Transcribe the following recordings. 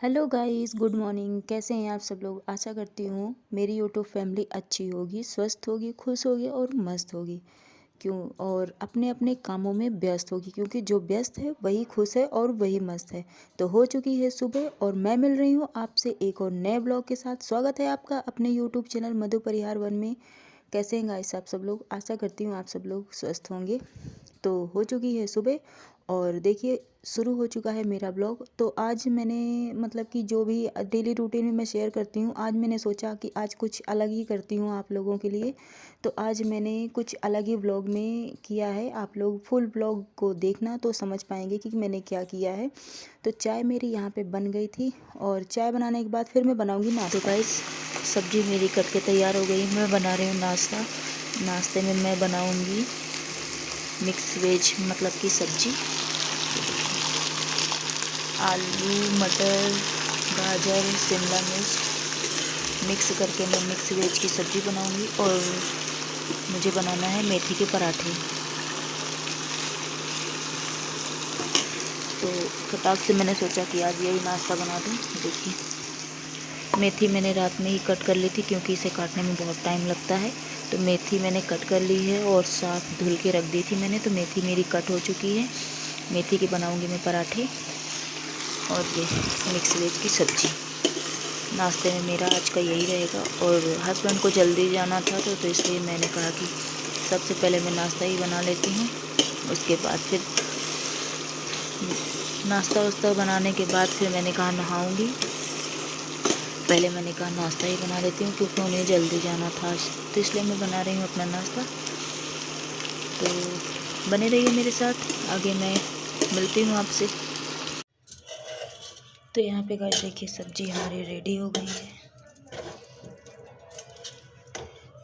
Hello guys, good morning. कैसे हैं आप सब लोग। आशा करती हूँ मेरी यूट्यूब फैमिली अच्छी होगी, स्वस्थ होगी, खुश होगी और मस्त होगी। क्यों और अपने अपने कामों में व्यस्त होगी, क्योंकि जो व्यस्त है वही खुश है और वही मस्त है। तो हो चुकी है सुबह और मैं मिल रही हूँ आपसे एक और नए ब्लॉग के साथ। स्वागत है आपका अपने यूट्यूब चैनल मधु परिहार वन में। कैसे हैं गाइस आप सब लोग। आशा करती हूँ आप सब लोग स्वस्थ होंगे। तो हो चुकी है सुबह और देखिए शुरू हो चुका है मेरा ब्लॉग। तो आज मैंने मतलब कि जो भी डेली रूटीन में मैं शेयर करती हूँ, आज मैंने सोचा कि आज कुछ अलग ही करती हूँ आप लोगों के लिए। तो आज मैंने कुछ अलग ही ब्लॉग में किया है। आप लोग फुल ब्लॉग को देखना तो समझ पाएंगे कि मैंने क्या किया है। तो चाय मेरी यहाँ पे बन गई थी और चाय बनाने के बाद फिर मैं बनाऊँगी नाश्ता। तो गाइस सब्जी मेरी कट के तैयार हो गई। मैं बना रही हूँ नाश्ता। नाश्ते में मैं बनाऊँगी मिक्स वेज मतलब की सब्जी। आलू, मटर, गाजर, शिमला मिर्च मिक्स करके मैं मिक्स वेज की सब्ज़ी बनाऊंगी। और मुझे बनाना है मेथी के पराठे। तो फटाक से मैंने सोचा कि आज यही नाश्ता बना दूं। देखिए मेथी मैंने रात में ही कट कर ली थी, क्योंकि इसे काटने में बहुत टाइम लगता है। तो मेथी मैंने कट कर ली है और साफ धुल के रख दी थी मैंने। तो मेथी मेरी कट हो चुकी है। मेथी के बनाऊंगी मैं पराठे और ये मिक्स वेज की सब्ज़ी। नाश्ते में मेरा आज का यही रहेगा। और हस्बैंड को जल्दी जाना था तो इसलिए मैंने कहा कि सबसे पहले मैं नाश्ता ही बना लेती हूँ। उसके बाद फिर नाश्ता वास्ता बनाने के बाद फिर मैंने कहा नहाऊंगी। पहले मैंने कहा नाश्ता ही बना लेती हूँ, क्योंकि उन्हें जल्दी जाना था। तो इसलिए मैं बना रही हूँ अपना नाश्ता। तो बने रहिए मेरे साथ, आगे मैं मिलती हूँ आपसे। तो यहाँ पे गाइस देखिए सब्जी हमारी रेडी हो गई है।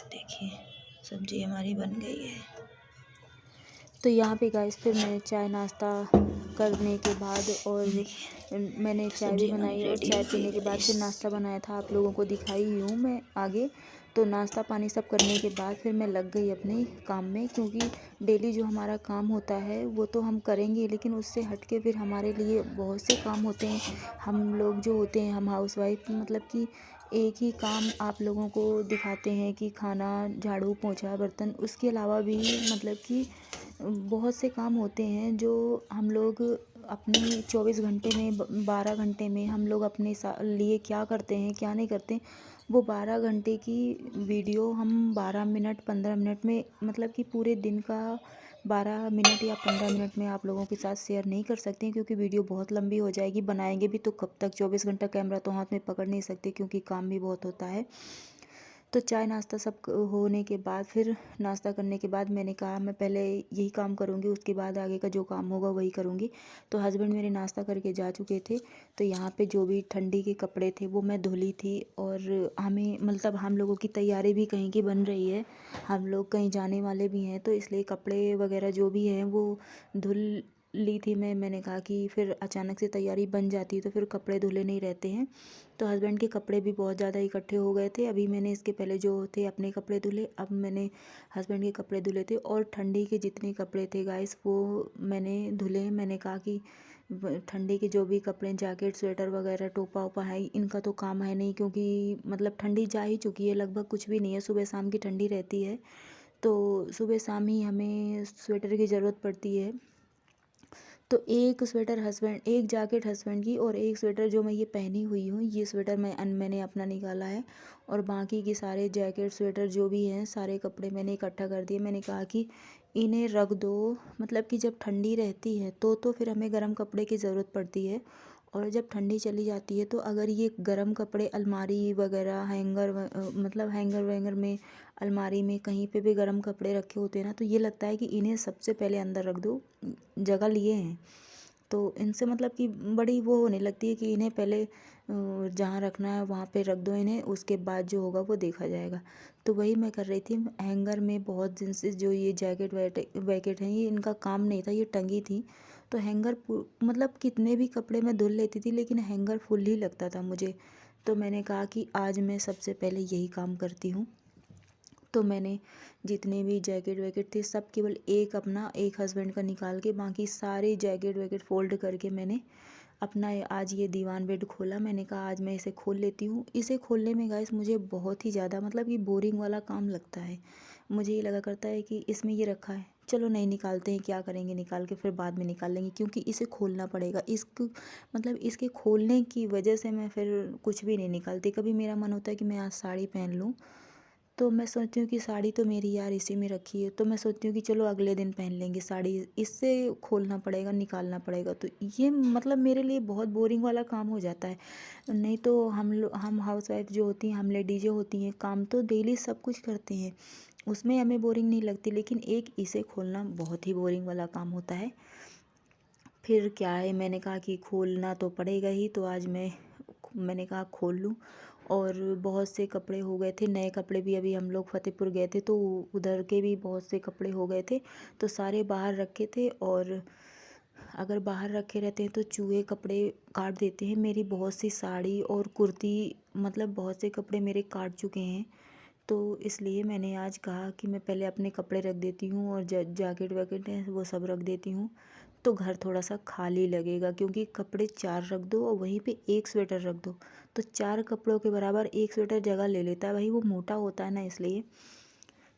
देखिए सब्जी हमारी बन गई है। तो यहाँ पे गाइस फिर मैंने चाय नाश्ता करने के बाद और मैंने चाय भी बनाई और चाय पीने के बाद फिर नाश्ता बनाया था, आप लोगों को दिखाई ही हूँ मैं आगे। तो नाश्ता पानी सब करने के बाद फिर मैं लग गई अपने काम में, क्योंकि डेली जो हमारा काम होता है वो तो हम करेंगे, लेकिन उससे हट के फिर हमारे लिए बहुत से काम होते हैं। हम लोग जो होते हैं, हम हाउसवाइफ मतलब कि एक ही काम आप लोगों को दिखाते हैं कि खाना, झाड़ू, पोंछा, बर्तन। उसके अलावा भी मतलब कि बहुत से काम होते हैं जो हम लोग अपने 24 घंटे में 12 घंटे में हम लोग अपने लिए क्या करते हैं क्या नहीं करते। वो 12 घंटे की वीडियो हम 12 मिनट 15 मिनट में मतलब कि पूरे दिन का 12 मिनट या 15 मिनट में आप लोगों के साथ शेयर नहीं कर सकते हैं, क्योंकि वीडियो बहुत लंबी हो जाएगी। बनाएंगे भी तो कब तक, 24 घंटा कैमरा तो हाथ में पकड़ नहीं सकते, क्योंकि काम भी बहुत होता है। तो चाय नाश्ता सब होने के बाद फिर नाश्ता करने के बाद मैंने कहा मैं पहले यही काम करूँगी, उसके बाद आगे का जो काम होगा वही करूँगी। तो हस्बैंड मेरे नाश्ता करके जा चुके थे। तो यहाँ पे जो भी ठंडी के कपड़े थे वो मैं धुली थी। और हमें मतलब हम लोगों की तैयारी भी कहीं की बन रही है, हम लोग कहीं जाने वाले भी हैं। तो इसलिए कपड़े वगैरह जो भी हैं वो धुल ली थी मैंने कहा कि फिर अचानक से तैयारी बन जाती तो फिर कपड़े धुले नहीं रहते हैं। तो हस्बैंड के कपड़े भी बहुत ज़्यादा इकट्ठे हो गए थे। अभी मैंने इसके पहले जो थे अपने कपड़े धुले, अब मैंने हस्बैंड के कपड़े धुले थे। और ठंडी के जितने कपड़े थे गाइस वो मैंने धुले। मैंने कहा कि ठंडी के जो भी कपड़े, जैकेट, स्वेटर वगैरह, टोपा ओपा है, इनका तो काम है नहीं, क्योंकि मतलब ठंडी जा ही चुकी है, लगभग कुछ भी नहीं है। सुबह शाम की ठंडी रहती है, तो सुबह शाम ही हमें स्वेटर की ज़रूरत पड़ती है। तो एक स्वेटर हस्बैंड, एक जैकेट हस्बैंड की और एक स्वेटर जो मैं ये पहनी हुई हूँ, ये स्वेटर मैंने अपना निकाला है। और बाकी के सारे जैकेट, स्वेटर जो भी हैं, सारे कपड़े मैंने इकट्ठा कर दिए। मैंने कहा कि इन्हें रख दो, मतलब कि जब ठंडी रहती है तो फिर हमें गर्म कपड़े की ज़रूरत पड़ती है। और जब ठंडी चली जाती है तो अगर ये गर्म कपड़े अलमारी वगैरह, मतलब हैंगर वैंगर में, अलमारी में कहीं पे भी गर्म कपड़े रखे होते हैं ना, तो ये लगता है कि इन्हें सबसे पहले अंदर रख दो, जगह लिए हैं। तो इनसे मतलब कि बड़ी वो होने लगती है कि इन्हें पहले जहाँ रखना है वहाँ पे रख दो इन्हें, उसके बाद जो होगा वो देखा जाएगा। तो वही मैं कर रही थी। हैंगर में बहुत दिन से जो ये जैकेट वैकेट हैं, ये इनका काम नहीं था, ये टंगी थी। तो हैंगर मतलब कितने भी कपड़े मैं धुल लेती थी, लेकिन हैंगर फुल ही लगता था मुझे। तो मैंने कहा कि आज मैं सबसे पहले यही काम करती हूँ। तो मैंने जितने भी जैकेट वैकेट थे सब केवल एक अपना, एक हस्बैंड का निकाल के, बाकी सारे जैकेट वैकेट फ़ोल्ड करके मैंने अपना आज ये दीवान बेड खोला, मैंने कहा आज मैं इसे खोल लेती हूँ। इसे खोलने में गाइस मुझे बहुत ही ज़्यादा मतलब ये बोरिंग वाला काम लगता है। मुझे ये लगा करता है कि इसमें ये रखा है, चलो नहीं निकालते हैं, क्या करेंगे निकाल के, फिर बाद में निकाल लेंगे, क्योंकि इसे खोलना पड़ेगा। मतलब इसके खोलने की वजह से मैं फिर कुछ भी नहीं निकालती। कभी मेरा मन होता है कि मैं आज साड़ी पहन लूँ, तो मैं सोचती हूँ कि साड़ी तो मेरी यार इसी में रखी है, तो मैं सोचती हूँ कि चलो अगले दिन पहन लेंगे साड़ी, इससे खोलना पड़ेगा, निकालना पड़ेगा। तो ये मतलब मेरे लिए बहुत बोरिंग वाला काम हो जाता है। नहीं तो हम हाउसवाइफ जो होती हैं, हम लेडीज़ जो होती हैं, काम तो डेली सब कुछ करते हैं, उसमें हमें बोरिंग नहीं लगती, लेकिन एक इसे खोलना बहुत ही बोरिंग वाला काम होता है। फिर क्या है, मैंने कहा कि खोलना तो पड़ेगा ही, तो आज मैंने कहा खोल लूँ। और बहुत से कपड़े हो गए थे, नए कपड़े भी, अभी हम लोग फतेहपुर गए थे तो उधर के भी बहुत से कपड़े हो गए थे, तो सारे बाहर रखे थे। और अगर बाहर रखे रहते हैं तो चूहे कपड़े काट देते हैं। मेरी बहुत सी साड़ी और कुर्ती, मतलब बहुत से कपड़े मेरे काट चुके हैं, तो इसलिए मैंने आज कहा कि मैं पहले अपने कपड़े रख देती हूँ और जैकेट वैकेट है वो सब रख देती हूँ, तो घर थोड़ा सा खाली लगेगा। क्योंकि कपड़े 4 रख दो और वहीं पे एक स्वेटर रख दो, तो 4 कपड़ों के बराबर एक स्वेटर जगह ले लेता है, वही वो मोटा होता है ना, इसलिए।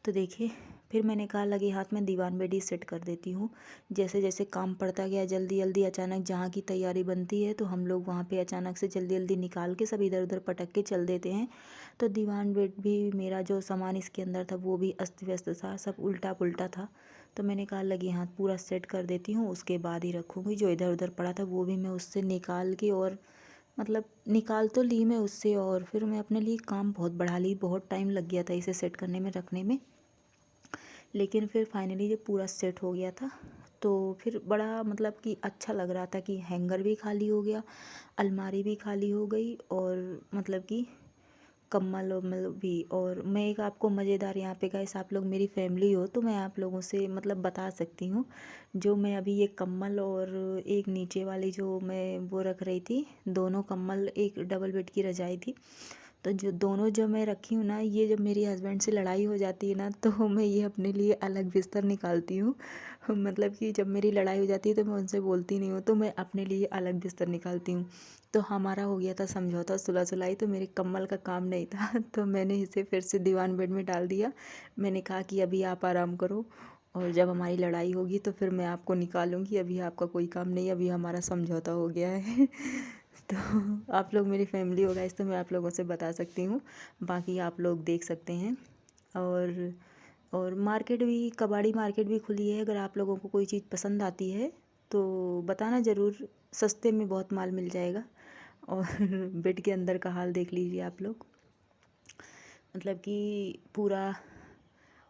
तो देखिए, फिर मैंने कहा लगे हाथ में दीवान बेड ही सेट कर देती हूँ। जैसे जैसे काम पड़ता गया, जल्दी जल्दी अचानक जहाँ की तैयारी बनती है तो हम लोग वहाँ पे अचानक से जल्दी जल्दी निकाल के सब इधर उधर पटक के चल देते हैं। तो दीवान बेड भी, मेरा जो सामान इसके अंदर था वो भी अस्त व्यस्त था, सब उल्टा पुल्टा था। तो मैंने कहा लगे हाथ पूरा सेट कर देती हूँ, उसके बाद ही रखूँगी। जो इधर उधर पड़ा था वो भी मैं उससे निकाल के, और मतलब निकाल तो ली मैं उससे, और फिर मैं अपने लिए काम बहुत बढ़ा ली। बहुत टाइम लग गया था इसे सेट करने में, रखने में, लेकिन फिर फाइनली ये पूरा सेट हो गया था। तो फिर बड़ा मतलब कि अच्छा लग रहा था कि हैंगर भी खाली हो गया, अलमारी भी खाली हो गई, और मतलब कि कम्बल वम्बल भी। और मैं एक आपको मज़ेदार, यहाँ पे गाइस आप लोग मेरी फैमिली हो तो मैं आप लोगों से मतलब बता सकती हूँ। जो मैं अभी ये कम्बल और एक नीचे वाली जो मैं वो रख रही थी, दोनों कम्बल, एक डबल बेड की रजाई थी, तो जो दोनों जो मैं रखी हूँ ना, ये जब मेरी हस्बैंड से लड़ाई हो जाती है ना, तो मैं ये अपने लिए अलग बिस्तर निकालती हूँ। मतलब कि जब मेरी लड़ाई हो जाती है तो मैं उनसे बोलती नहीं हूँ, तो मैं अपने लिए अलग बिस्तर निकालती हूँ। तो हमारा हो गया था समझौता, सुलह सुलाई, तो मेरे कम्बल का काम नहीं था तो मैंने इसे फिर से दीवान बेड में डाल दिया। मैंने कहा कि अभी आप आराम करो, और जब हमारी लड़ाई होगी तो फिर मैं आपको निकालूंगी, अभी आपका कोई काम नहीं, अभी हमारा समझौता हो गया है तो आप लोग मेरी फैमिली हो गाइस, तो मैं आप लोगों से बता सकती हूँ, बाकी आप लोग देख सकते हैं। और मार्केट भी, कबाड़ी मार्केट भी खुली है, अगर आप लोगों को कोई चीज़ पसंद आती है तो बताना ज़रूर, सस्ते में बहुत माल मिल जाएगा। और बेड के अंदर का हाल देख लीजिए आप लोग, मतलब कि पूरा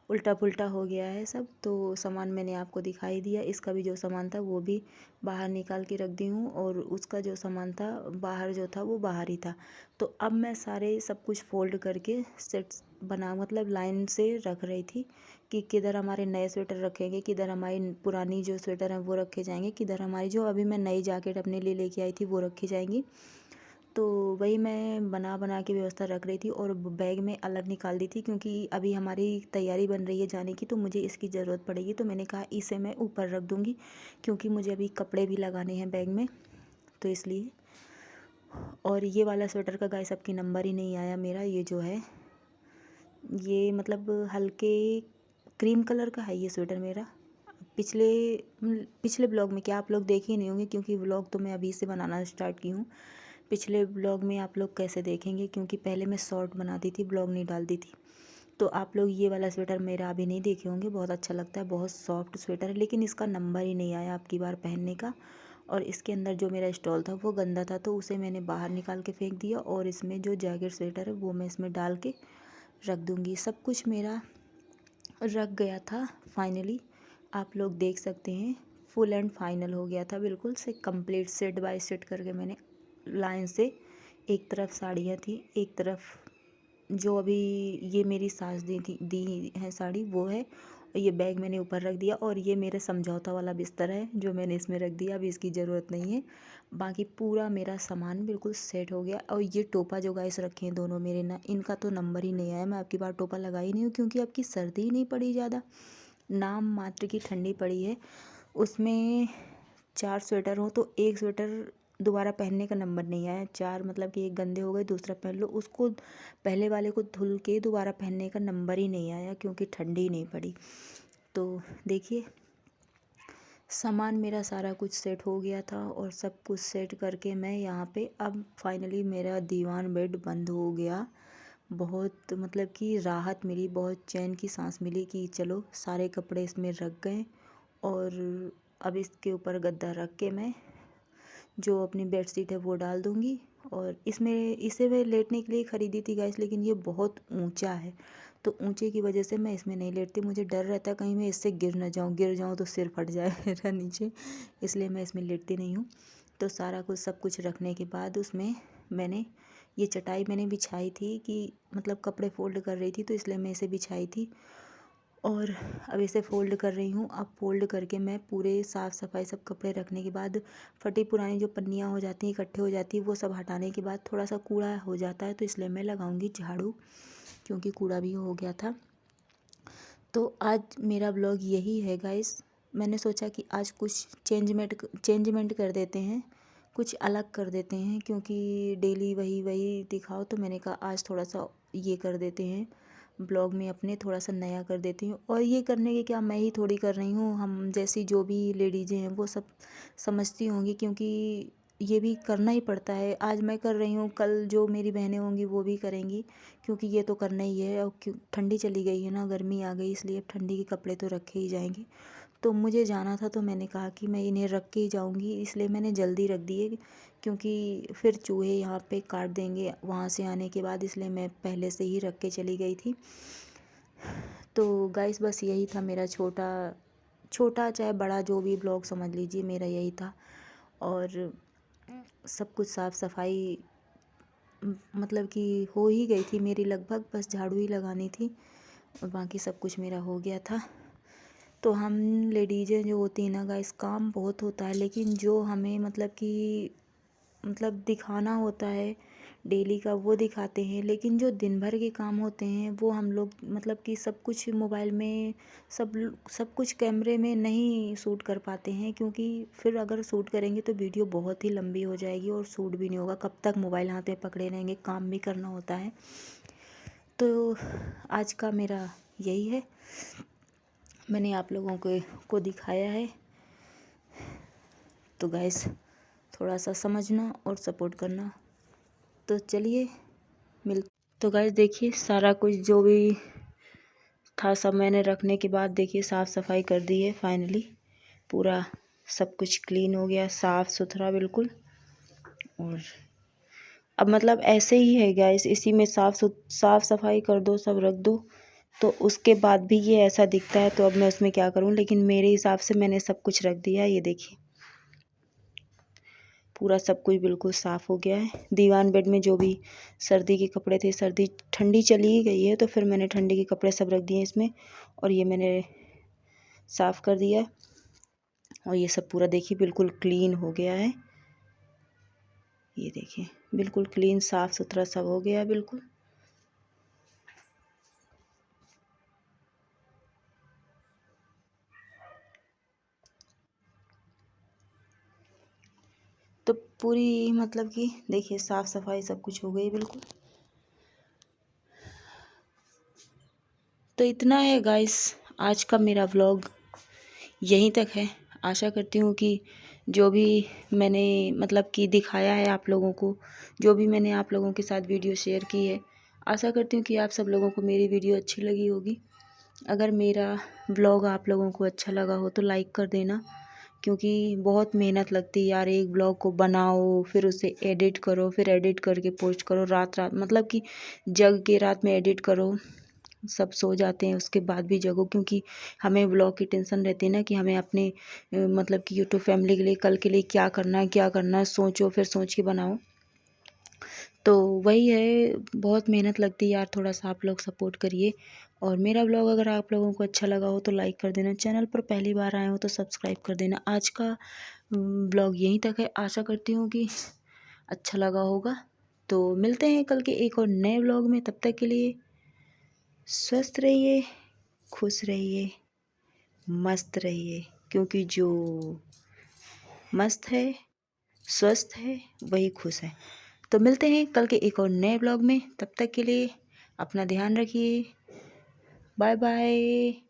उल्टा पुल्टा हो गया है सब। तो सामान मैंने आपको दिखाई दिया, इसका भी जो सामान था वो भी बाहर निकाल के रख दी हूँ, और उसका जो सामान था बाहर जो था वो बाहर ही था। तो अब मैं सारे सब कुछ फोल्ड करके सेट्स बना, मतलब लाइन से रख रही थी कि किधर हमारे नए स्वेटर रखेंगे, किधर हमारी पुरानी जो स्वेटर हैं वो रखे जाएंगे, किधर हमारी जो अभी मैं नई जैकेट अपने लिए लेके आई थी वो रखी जाएंगी। तो वही मैं बना बना के व्यवस्था रख रही थी, और बैग में अलग निकाल दी थी, क्योंकि अभी हमारी तैयारी बन रही है जाने की, तो मुझे इसकी ज़रूरत पड़ेगी। तो मैंने कहा इसे मैं ऊपर रख दूँगी, क्योंकि मुझे अभी कपड़े भी लगाने हैं बैग में, तो इसलिए। और ये वाला स्वेटर का गाइस आपकी नंबर ही नहीं आया मेरा, ये जो है ये मतलब हल्के क्रीम कलर का है ये स्वेटर मेरा। पिछले पिछले ब्लॉग में क्या आप लोग देखे ही नहीं होंगे, क्योंकि ब्लॉग तो मैं अभी से बनाना स्टार्ट की हूँ। पिछले ब्लॉग में आप लोग कैसे देखेंगे, क्योंकि पहले मैं शॉर्ट बनाती थी, ब्लॉग नहीं डालती थी। तो आप लोग ये वाला स्वेटर मेरा अभी नहीं देखे होंगे, बहुत अच्छा लगता है, बहुत सॉफ्ट स्वेटर है, लेकिन इसका नंबर ही नहीं आया आपकी बार पहनने का। और इसके अंदर जो मेरा स्टॉल था वो गंदा था, तो उसे मैंने बाहर निकाल के फेंक दिया, और इसमें जो जैकेट स्वेटर है वो मैं इसमें डाल के रख दूँगी। सब कुछ मेरा रख गया था फाइनली, आप लोग देख सकते हैं, फुल एंड फाइनल हो गया था बिल्कुल से कंप्लीट, सेट बाय सेट करके मैंने लाइन से, एक तरफ साड़ियाँ थी, एक तरफ जो अभी ये मेरी सास दी है साड़ी वो है, और ये बैग मैंने ऊपर रख दिया, और ये मेरा समझौता वाला बिस्तर है जो मैंने इसमें रख दिया, अभी इसकी ज़रूरत नहीं है। बाकी पूरा मेरा सामान बिल्कुल सेट हो गया। और ये टोपा जो गाइस रखे हैं दोनों मेरे ना, इनका तो नंबर ही नहीं आया, मैं आपकी बार टोपा लगाई नहीं हूँ, क्योंकि आपकी सर्दी ही नहीं पड़ी ज़्यादा, नाम मात्र की ठंडी पड़ी है। उसमें 4 स्वेटर हो तो एक स्वेटर दोबारा पहनने का नंबर नहीं आया। 4 मतलब कि एक गंदे हो गए, दूसरा पहन लो, उसको पहले वाले को धुल के दोबारा पहनने का नंबर ही नहीं आया क्योंकि ठंडी नहीं पड़ी। तो देखिए सामान मेरा सारा कुछ सेट हो गया था और सब कुछ सेट करके मैं यहाँ पे अब फाइनली मेरा दीवान बेड बंद हो गया। बहुत मतलब कि राहत मिली, बहुत चैन की सांस मिली कि चलो सारे कपड़े इसमें रख गए और अब इसके ऊपर गद्दा रख के मैं जो अपनी बेडशीट है वो डाल दूँगी। और इसे मैं लेटने के लिए ख़रीदी थी गाइस, लेकिन ये बहुत ऊंचा है तो ऊंचे की वजह से मैं इसमें नहीं लेटती। मुझे डर रहता है कहीं मैं इससे गिर जाऊँ तो सिर फट जाए मेरा नीचे, इसलिए मैं इसमें लेटती नहीं हूँ। तो सारा कुछ सब कुछ रखने के बाद उसमें मैंने ये चटाई मैंने बिछाई थी कि मतलब कपड़े फ़ोल्ड कर रही थी तो इसलिए मैं इसे बिछाई थी और अब इसे फ़ोल्ड कर रही हूँ। अब फ़ोल्ड करके मैं पूरे साफ़ सफ़ाई सब कपड़े रखने के बाद फटी पुरानी जो पन्नियाँ हो जाती हैं इकट्ठे हो जाती है वो सब हटाने के बाद थोड़ा सा कूड़ा हो जाता है तो इसलिए मैं लगाऊंगी झाड़ू, क्योंकि कूड़ा भी हो गया था। तो आज मेरा ब्लॉग यही है गाइस। मैंने सोचा कि आज कुछ चेंजमेंट कर देते हैं, कुछ अलग कर देते हैं क्योंकि डेली वही वही दिखाओ। तो मैंने कहा आज थोड़ा सा ये कर देते हैं, ब्लॉग में अपने थोड़ा सा नया कर देती हूँ। और ये करने के क्या मैं ही थोड़ी कर रही हूँ, हम जैसी जो भी लेडीज़ें हैं वो सब समझती होंगी क्योंकि ये भी करना ही पड़ता है। आज मैं कर रही हूँ, कल जो मेरी बहनें होंगी वो भी करेंगी क्योंकि ये तो करना ही है। और क्यों ठंडी चली गई है ना, गर्मी आ गई, इसलिए अब ठंडी के कपड़े तो रखे ही जाएंगे। तो मुझे जाना था तो मैंने कहा कि मैं इन्हें रख के ही जाऊँगी, इसलिए मैंने जल्दी रख दिए क्योंकि फिर चूहे यहाँ पे काट देंगे वहाँ से आने के बाद, इसलिए मैं पहले से ही रख के चली गई थी। तो गाइस बस यही था मेरा छोटा चाहे बड़ा जो भी ब्लॉग समझ लीजिए, मेरा यही था। और सब कुछ साफ़ सफाई मतलब कि हो ही गई थी मेरी लगभग, बस झाड़ू ही लगानी थी और बाकी सब कुछ मेरा हो गया था। तो हम लेडीज़ें जो होती हैं ना गाइस, काम बहुत होता है लेकिन जो हमें मतलब दिखाना होता है डेली का वो दिखाते हैं, लेकिन जो दिन भर के काम होते हैं वो हम लोग मतलब कि सब कुछ मोबाइल में सब कुछ कैमरे में नहीं शूट कर पाते हैं क्योंकि फिर अगर शूट करेंगे तो वीडियो बहुत ही लंबी हो जाएगी और शूट भी नहीं होगा। कब तक मोबाइल हाथ में पकड़े रहेंगे, काम भी करना होता है। तो आज का मेरा यही है, मैंने आप लोगों को दिखाया है। तो गाइस थोड़ा सा समझना और सपोर्ट करना। तो चलिए तो गाइस देखिए सारा कुछ जो भी था सब मैंने रखने के बाद देखिए साफ़ सफाई कर दी है फाइनली। पूरा सब कुछ क्लीन हो गया, साफ़ सुथरा बिल्कुल। और अब मतलब ऐसे ही है गाइस, इसी में साफ़ सफाई कर दो, सब रख दो तो उसके बाद भी ये ऐसा दिखता है। तो अब मैं उसमें क्या करूं, लेकिन मेरे हिसाब से मैंने सब कुछ रख दिया है। ये देखिए पूरा सब कुछ बिल्कुल साफ़ हो गया है। दीवान बेड में जो भी सर्दी के कपड़े थे, सर्दी ठंडी चली ही गई है तो फिर मैंने ठंडी के कपड़े सब रख दिए इसमें और ये मैंने साफ़ कर दिया। और ये सब पूरा देखिए बिल्कुल क्लीन हो गया है। ये देखिए बिल्कुल क्लीन साफ़ सुथरा सब हो गया है बिल्कुल। तो पूरी मतलब कि देखिए साफ़ सफाई सब कुछ हो गई बिल्कुल। तो इतना है गाइस, आज का मेरा व्लॉग यहीं तक है। आशा करती हूँ कि जो भी मैंने मतलब कि दिखाया है आप लोगों को, जो भी मैंने आप लोगों के साथ वीडियो शेयर की है, आशा करती हूँ कि आप सब लोगों को मेरी वीडियो अच्छी लगी होगी। अगर मेरा व्लॉग आप लोगों को अच्छा लगा हो तो लाइक कर देना, क्योंकि बहुत मेहनत लगती है यार, एक ब्लॉग को बनाओ फिर उसे एडिट करो, फिर एडिट करके पोस्ट करो, रात मतलब कि जग के रात में एडिट करो, सब सो जाते हैं उसके बाद भी जगो, क्योंकि हमें ब्लॉग की टेंशन रहती है ना कि हमें अपने मतलब कि यूट्यूब फैमिली के लिए कल के लिए क्या करना है सोचो, फिर सोच के बनाओ। तो वही है, बहुत मेहनत लगती है यार, थोड़ा सा आप लोग सपोर्ट करिए। और मेरा ब्लॉग अगर आप लोगों को अच्छा लगा हो तो लाइक कर देना, चैनल पर पहली बार आए हो तो सब्सक्राइब कर देना। आज का ब्लॉग यहीं तक है, आशा करती हूँ कि अच्छा लगा होगा। तो मिलते हैं कल के एक और नए ब्लॉग में, तब तक के लिए स्वस्थ रहिए, खुश रहिए, मस्त रहिए, क्योंकि जो मस्त है स्वस्थ है वही खुश है। तो मिलते हैं कल के एक और नए ब्लॉग में, तब तक के लिए अपना ध्यान रखिए। Bye bye.